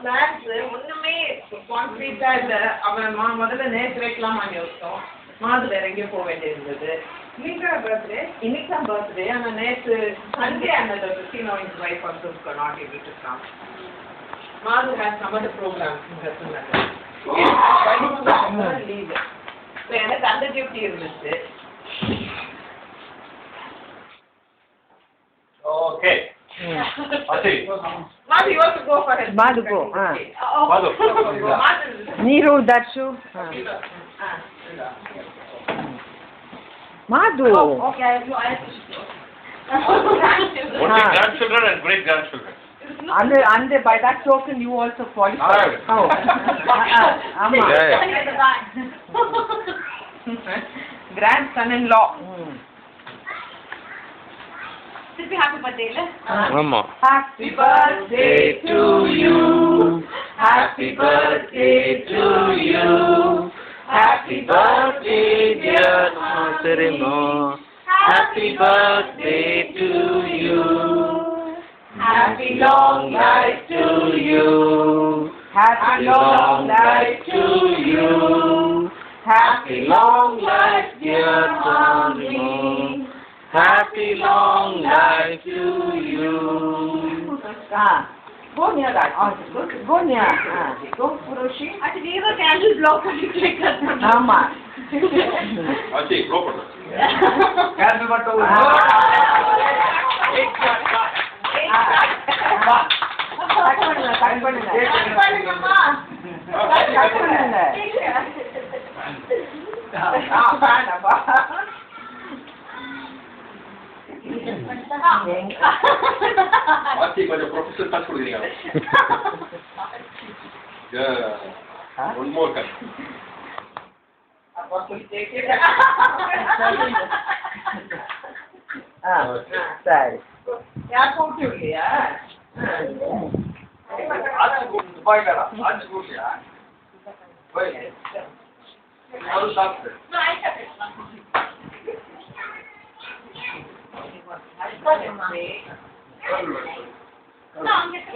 Plans ஒண்ணுமே கான்கிரீட்டா இல்ல. அவன் முதல்ல நேற்று வைக்கலாமான்னு யோசிச்சோம். மாது வேற எங்கேயோ போக வேண்டியிருந்தது. இன்னைக்கு தான் பர்த்டே. ஆனா நேற்று சண்டே அந்த 15 wife also not able to come. Madhu has some other programs in her leave. So எனக்கு அந்த டியூட்டி இருந்துச்சு. Okay. Ati. Madhu, you want to go for it? Madhu, go. Madhu. Neeru, Darshu. Madhu. Oh, okay, I have to. Only grandchildren and great grandchildren. And by that token, you also qualify. Oh. Grandson-in-law. Happy birthday, Mama. Happy birthday to you. Happy birthday to you. Happy birthday, dear Serena. Happy birthday to you. Happy long life to you. Happy long life to you. Happy long life, dear Serena. Happy long life to you. Go near that. Go near. Go, Purushi. Actually, these are candles block for you to take that. Mama. Ati, go for it. Candle button. Cut பண்ணுங்க. Ati, கொஞ்சம் professor touch கொடுக்குறீங்க. Yeah. One more cut. சரி. யார் போட்டு இல்லையா? ஆச்சு கூப்பிட்டு போயிடா. ஆச்சு கூப்பிட்டியா? போய். ஒரு சாப்பிட்டு. No, I have it. No, I'm just